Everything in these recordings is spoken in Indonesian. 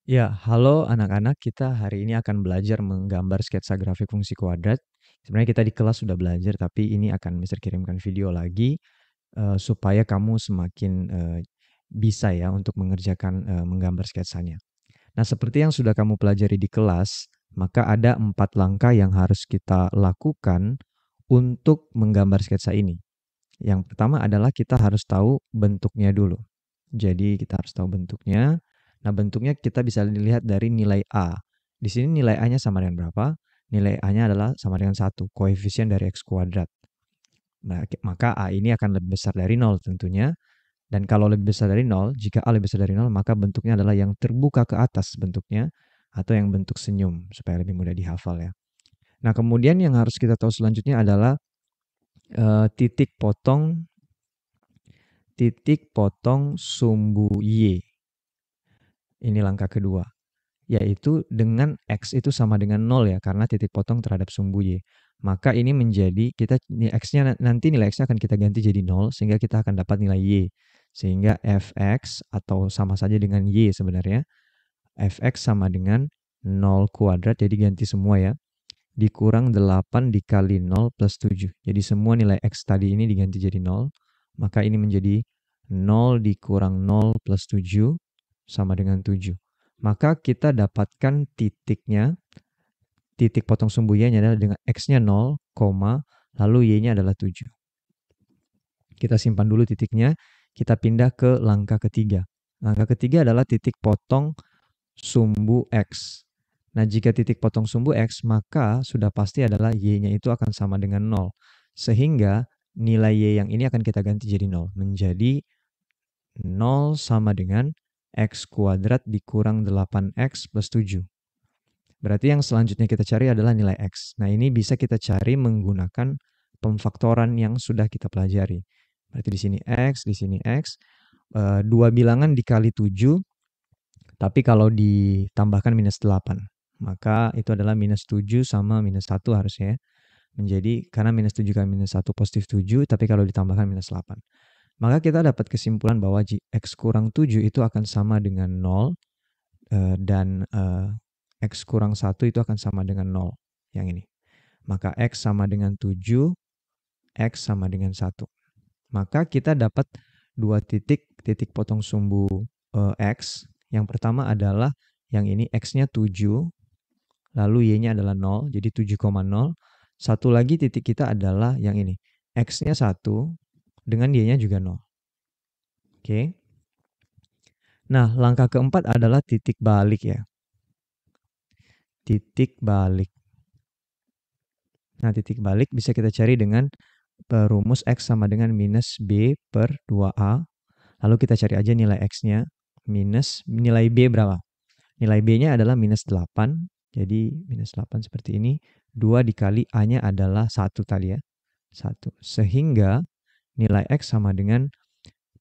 Ya, halo anak-anak. Kita hari ini akan belajar menggambar sketsa grafik fungsi kuadrat. Sebenarnya kita di kelas sudah belajar, tapi ini akan Mister kirimkan video lagi supaya kamu semakin bisa ya untuk mengerjakan menggambar sketsanya. Nah, seperti yang sudah kamu pelajari di kelas, maka ada 4 langkah yang harus kita lakukan untuk menggambar sketsa ini. Yang pertama adalah kita harus tahu bentuknya dulu. Jadi kita harus tahu bentuknya. Nah, bentuknya kita bisa dilihat dari nilai A. Di sini nilai A-nya sama dengan berapa? Nilai A-nya adalah sama dengan 1, koefisien dari X kuadrat. Nah, maka A ini akan lebih besar dari 0 tentunya. Dan kalau lebih besar dari 0, jika A lebih besar dari 0, maka bentuknya adalah yang terbuka ke atas bentuknya, atau yang bentuk senyum, supaya lebih mudah dihafal ya. Nah, kemudian yang harus kita tahu selanjutnya adalah titik potong sumbu Y. Ini langkah kedua, yaitu dengan X itu sama dengan 0 ya, karena titik potong terhadap sumbu Y. Maka ini menjadi, X-nya nanti nilai X-nya akan kita ganti jadi 0, sehingga kita akan dapat nilai Y. Sehingga Fx, atau sama saja dengan Y sebenarnya, Fx sama dengan 0 kuadrat, jadi ganti semua ya, dikurang 8 dikali 0 plus 7. Jadi semua nilai X tadi ini diganti jadi 0, maka ini menjadi 0 dikurang 0 plus 7 sama dengan 7. Maka kita dapatkan titik potong sumbu Y-nya adalah dengan X-nya 0, lalu Y-nya adalah 7. Kita simpan dulu titiknya, kita pindah ke langkah ketiga. Langkah ketiga adalah titik potong sumbu X. Nah, jika titik potong sumbu X, maka sudah pasti adalah Y-nya itu akan sama dengan 0. Sehingga nilai Y yang ini akan kita ganti jadi 0. Menjadi 0 sama dengan X kuadrat dikurang 8X plus 7. Berarti yang selanjutnya kita cari adalah nilai X. Nah, ini bisa kita cari menggunakan pemfaktoran yang sudah kita pelajari. Berarti di sini X, di sini X. Dua bilangan dikali 7, tapi kalau ditambahkan minus 8. Maka itu adalah minus 7 sama minus 1 harusnya ya. Menjadi, karena minus 7 kali minus 1 positif 7, tapi kalau ditambahkan minus 8. Maka kita dapat kesimpulan bahwa X kurang 7 itu akan sama dengan 0, dan X kurang 1 itu akan sama dengan 0. Yang ini. Maka X sama dengan 7, X sama dengan 1. Maka kita dapat dua titik potong sumbu X. Yang pertama adalah yang ini X-nya 7, lalu Y-nya adalah 0, jadi 7,0. Satu lagi titik kita adalah yang ini. X-nya 1, dengan Y-nya juga 0. Oke. Nah, langkah keempat adalah titik balik ya. Titik balik. Nah, titik balik bisa kita cari dengan rumus X sama dengan minus B per 2A. Lalu kita cari aja nilai X-nya. Minus nilai B berapa? Nilai B-nya adalah minus 8. Jadi minus 8 seperti ini. 2 dikali A-nya adalah 1 tadi ya. 1. Sehingga nilai X sama dengan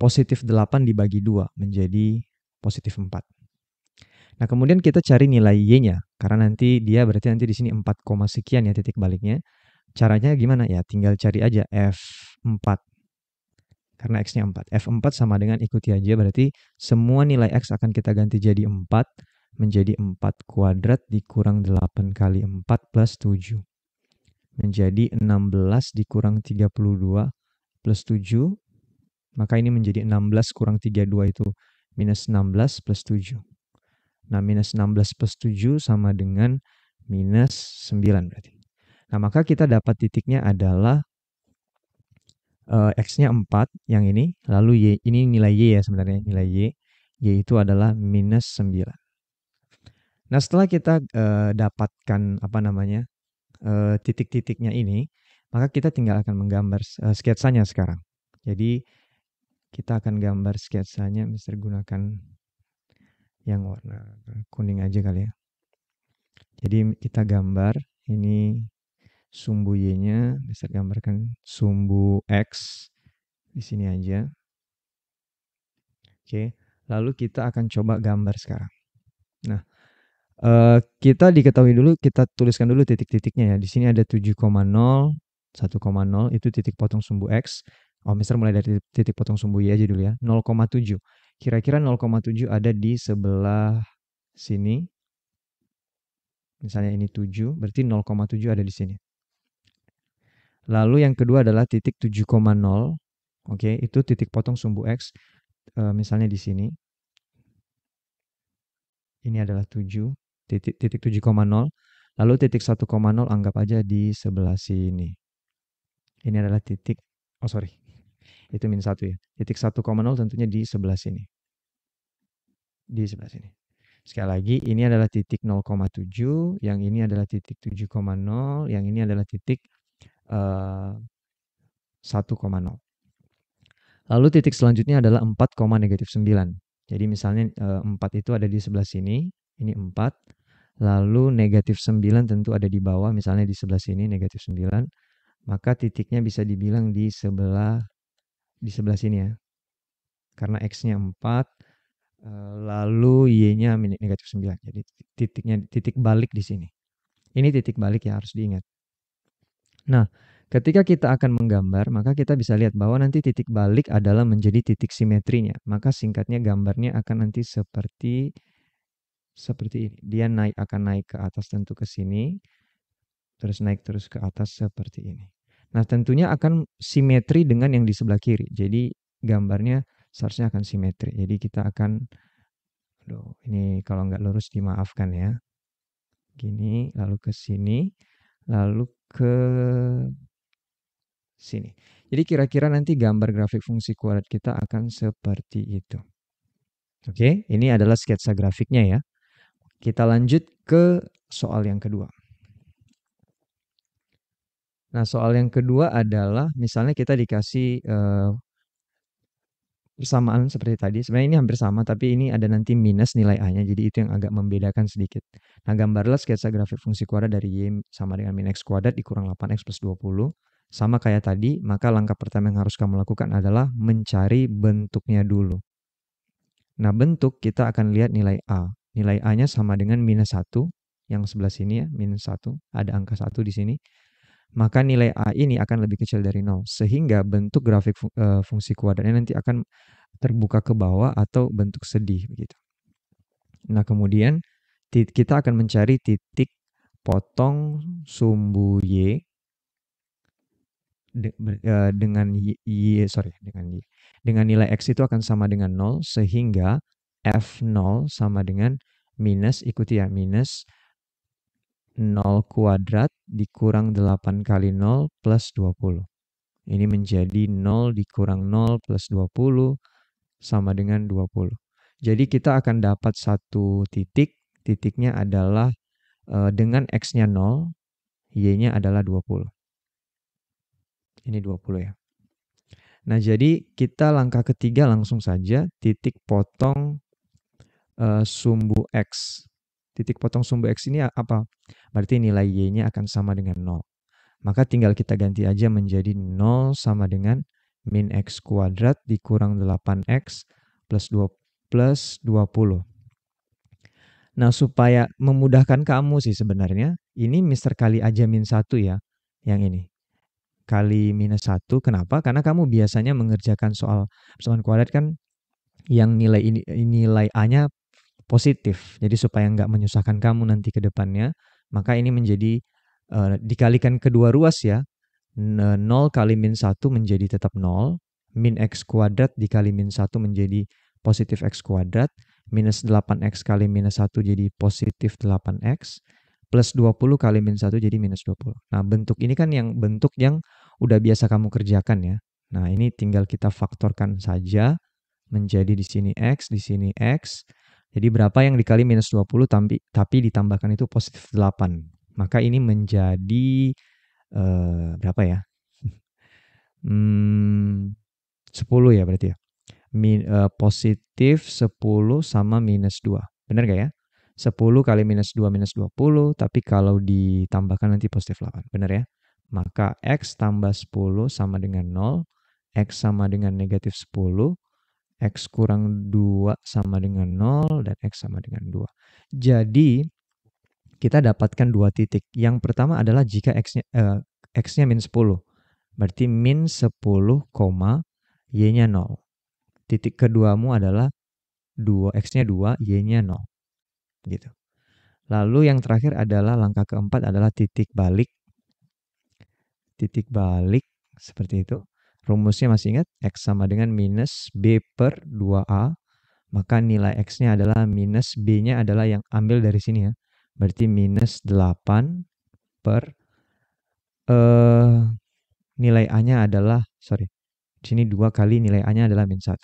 positif 8 dibagi 2 menjadi positif 4. Nah, kemudian kita cari nilai Y-nya. Karena nanti dia berarti nanti di sini 4, sekian ya titik baliknya. Caranya gimana? Ya tinggal cari aja F4. Karena X-nya 4. F4 sama dengan ikuti aja, berarti semua nilai X akan kita ganti jadi 4, menjadi 4 kuadrat dikurang 8 kali 4 plus 7. Menjadi 16 dikurang 32 plus 7. Maka ini menjadi 16 kurang 32 itu minus 16 plus 7. Nah, minus 16 plus 7 sama dengan minus 9 berarti. Nah, maka kita dapat titiknya adalah X-nya 4 yang ini, lalu Y, ini nilai Y ya sebenarnya, nilai Y itu adalah minus 9. Nah, setelah kita dapatkan titik-titiknya ini, maka kita tinggal akan menggambar sketsanya sekarang. Jadi kita akan gambar sketsanya, Mister gunakan yang warna kuning aja kali ya. Jadi kita gambar ini sumbu Y-nya, Mister gambarkan sumbu X di sini aja. Oke, lalu kita akan coba gambar sekarang. Nah, kita diketahui dulu, kita tuliskan dulu titik-titiknya ya. Di sini ada 7,0, 1,0 itu titik potong sumbu X. Oh, Mister mulai dari titik potong sumbu Y aja dulu ya. 0,7. Kira-kira 0,7 ada di sebelah sini. Misalnya ini 7, berarti 0,7 ada di sini. Lalu yang kedua adalah titik 7,0. Oke, itu titik potong sumbu X. Misalnya di sini. Ini adalah 7, titik 7,0. Lalu titik 1,0 anggap aja di sebelah sini. Ini adalah titik, oh sorry, itu min 1 ya. Titik 1,0 tentunya di sebelah sini. Di sebelah sini. Sekali lagi, ini adalah titik 0,7, yang ini adalah titik 7,0, yang ini adalah titik 1,0. Lalu titik selanjutnya adalah 4, negatif 9. Jadi misalnya 4 itu ada di sebelah sini, ini 4. Lalu negatif 9 tentu ada di bawah, misalnya di sebelah sini negatif 9. Maka titiknya bisa dibilang di sebelah sini ya. Karena X-nya 4, lalu Y-nya negatif 9. Jadi titik balik di sini. Ini titik balik ya, harus diingat. Nah, ketika kita akan menggambar, maka kita bisa lihat bahwa nanti titik balik adalah menjadi titik simetrinya. Maka singkatnya gambarnya akan nanti seperti ini. Dia akan naik ke atas tentu ke sini, terus naik terus ke atas seperti ini. Nah, tentunya akan simetri dengan yang di sebelah kiri. Jadi gambarnya seharusnya akan simetri. Jadi kita akan, aduh, ini kalau nggak lurus dimaafkan ya. Gini, lalu ke sini, lalu ke sini. Jadi kira-kira nanti gambar grafik fungsi kuadrat kita akan seperti itu. Oke, ini adalah sketsa grafiknya ya. Kita lanjut ke soal yang kedua. Nah, soal yang kedua adalah misalnya kita dikasih persamaan seperti tadi. Sebenarnya ini hampir sama, tapi ini ada nanti minus nilai A-nya, jadi itu yang agak membedakan sedikit. Nah, gambarlah sketsa grafik fungsi kuadrat dari Y sama dengan min X kuadrat dikurang 8X plus 20. Sama kayak tadi, maka langkah pertama yang harus kamu lakukan adalah mencari bentuknya dulu. Nah, bentuk kita akan lihat nilai A. Nilai A-nya sama dengan minus 1, yang sebelah sini ya, minus 1, ada angka 1 di sini. Maka nilai A ini akan lebih kecil dari 0, sehingga bentuk grafik fungsi kuadratnya nanti akan terbuka ke bawah atau bentuk sedih begitu. Nah, kemudian kita akan mencari titik potong sumbu Y dengan nilai X itu akan sama dengan 0, sehingga F0 sama dengan minus, ikuti ya, minus 0 kuadrat dikurang 8 kali 0 plus 20. Ini menjadi 0 dikurang 0 plus 20 sama dengan 20. Jadi kita akan dapat satu titik, titiknya adalah dengan X-nya 0, Y-nya adalah 20. Ini 20 ya. Nah, jadi kita langkah ketiga langsung saja titik potong sumbu X. Titik potong sumbu X ini apa? Berarti nilai Y-nya akan sama dengan 0. Maka tinggal kita ganti aja menjadi 0 sama dengan min X kuadrat dikurang 8X plus 20. Nah, supaya memudahkan kamu sih sebenarnya, ini Mister kali aja min 1 ya, yang ini. Kali minus 1, kenapa? Karena kamu biasanya mengerjakan soal persamaan kuadrat kan yang nilai A-nya positif. Jadi supaya nggak menyusahkan kamu nanti ke depannya, maka ini menjadi dikalikan kedua ruas ya. 0 kali min 1 menjadi tetap 0. Min X kuadrat dikali min 1 menjadi positif X kuadrat. Minus 8X kali minus 1 jadi positif 8X. Plus 20 kali min 1 jadi minus 20. Nah, bentuk ini kan bentuk yang udah biasa kamu kerjakan ya. Nah, ini tinggal kita faktorkan saja menjadi di sini X, di sini X. Jadi berapa yang dikali minus 20 tapi ditambahkan itu positif 8. Maka ini menjadi berapa ya? 10 ya berarti ya. Positif 10 sama minus 2. Benar gak ya? 10 kali minus 2 minus 20, tapi kalau ditambahkan nanti positif 8. Benar ya? Maka X tambah 10 sama dengan 0, X sama dengan negatif 10, X kurang 2 sama dengan 0, dan X sama dengan 2. Jadi, kita dapatkan dua titik. Yang pertama adalah jika X-nya min 10. Berarti min 10, Y-nya 0. Titik keduamu adalah X-nya 2, Y-nya 0. gitu. Lalu yang terakhir adalah langkah keempat adalah titik balik. Titik balik seperti itu. Rumusnya masih ingat? X sama dengan minus B per 2A. Maka nilai X-nya adalah minus B-nya adalah yang ambil dari sini ya. Berarti minus 8 per nilai A-nya adalah, di sini 2 kali nilai A-nya adalah min 1.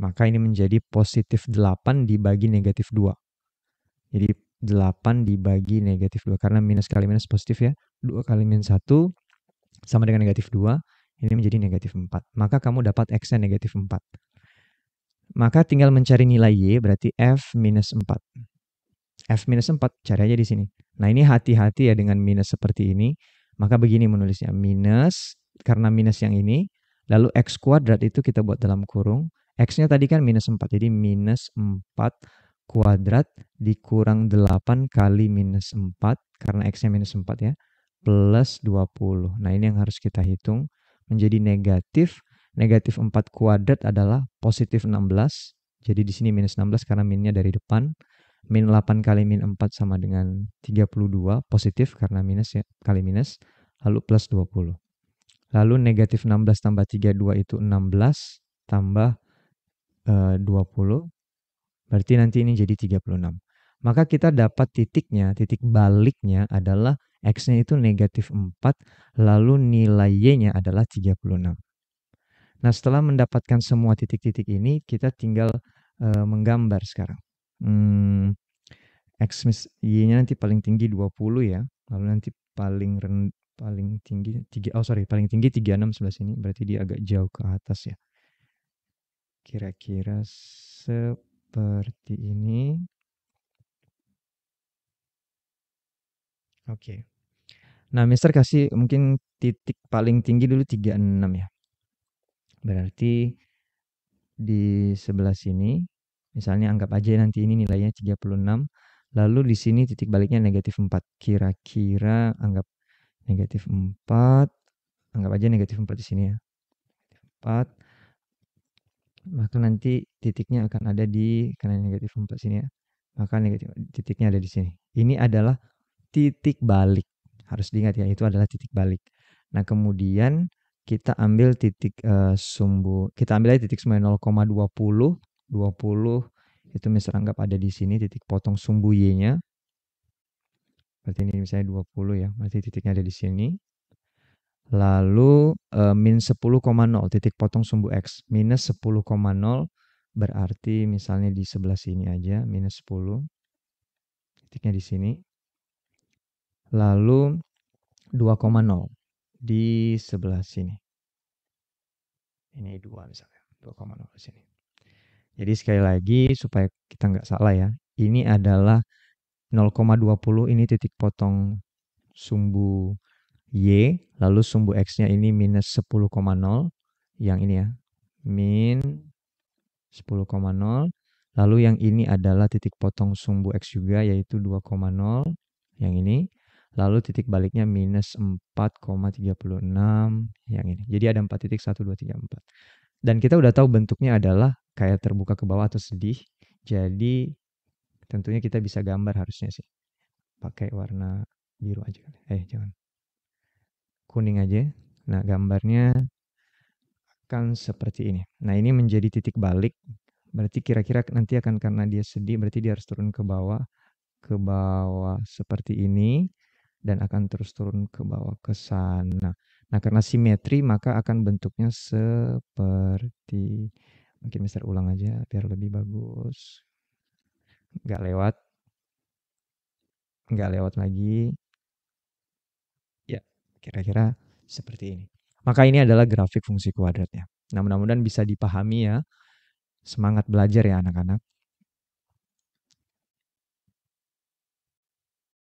Maka ini menjadi positif 8 dibagi negatif 2. Jadi 8 dibagi negatif 2. Karena minus kali minus positif ya. 2 kali min 1 sama dengan negatif 2. Ini menjadi negatif 4. Maka kamu dapat X-nya negatif 4. Maka tinggal mencari nilai Y, berarti F minus 4. F minus 4, cari aja di sini. Nah ini hati-hati ya dengan minus seperti ini. Maka begini menulisnya, minus, karena minus yang ini, lalu X kuadrat itu kita buat dalam kurung. X-nya tadi kan minus 4, jadi minus 4 kuadrat dikurang 8 kali minus 4, karena X-nya minus 4 ya, plus 20. Nah ini yang harus kita hitung, menjadi negatif. Negatif 4 kuadrat adalah positif 16. Jadi di sini minus 16 karena minnya dari depan. Min 8 kali min 4 sama dengan 32. Positif karena minus ya, kali minus. Lalu plus 20. Lalu negatif 16 tambah 32 itu 16 tambah 20. Berarti nanti ini jadi 36. Maka kita dapat titiknya, titik baliknya adalah X-nya itu negatif 4, lalu nilai Y-nya adalah 36. Nah, setelah mendapatkan semua titik-titik ini, kita tinggal menggambar sekarang. X Y-nya nanti paling tinggi 20 ya, lalu nanti paling tinggi paling tinggi 36 sebelah sini, berarti dia agak jauh ke atas ya. Kira-kira seperti ini. Oke. Nah, Mister kasih mungkin titik paling tinggi dulu 36 ya. Berarti di sebelah sini, misalnya anggap aja nanti ini nilainya 36, lalu di sini titik baliknya negatif 4. Kira-kira anggap negatif 4, anggap aja negatif 4 di sini ya. 4, maka nanti titiknya akan ada di, karena negatif 4 sini ya, maka negatif titiknya ada di sini. Ini adalah titik balik. Harus diingat ya, itu adalah titik balik. Nah, kemudian kita ambil titik sumbu, kita ambil aja titik sumbu 0,20. 20 itu misalnya anggap ada di sini titik potong sumbu Y-nya. Berarti ini misalnya 20 ya, berarti titiknya ada di sini. Lalu min 10,0 titik potong sumbu X, minus 10,0 berarti misalnya di sebelah sini aja, minus 10. Titiknya di sini. Lalu 2,0 di sebelah sini. Ini 2 misalnya, 2,0 di sini. Jadi sekali lagi supaya kita nggak salah ya, ini adalah 0,20, ini titik potong sumbu Y, lalu sumbu X-nya ini minus 10,0, yang ini ya, min 10,0, lalu yang ini adalah titik potong sumbu X juga, yaitu 2,0, yang ini, lalu titik baliknya minus 4,36, yang ini. Jadi ada 4 titik, 1, 2, 3, 4. Dan kita udah tahu bentuknya adalah kayak terbuka ke bawah atau sedih, jadi tentunya kita bisa gambar harusnya sih. Pakai warna biru aja. Jangan. Kuning aja. Nah, gambarnya akan seperti ini. Nah, ini menjadi titik balik. Berarti kira-kira nanti akan, karena dia sedih, berarti dia harus turun ke bawah seperti ini, dan akan terus turun ke bawah ke sana. Nah, karena simetri maka akan bentuknya seperti, mungkin Mister ulang aja biar lebih bagus. Nggak lewat lagi. Ya, kira-kira seperti ini. Maka ini adalah grafik fungsi kuadrat ya. Nah, mudah-mudahan bisa dipahami ya. Semangat belajar ya anak-anak.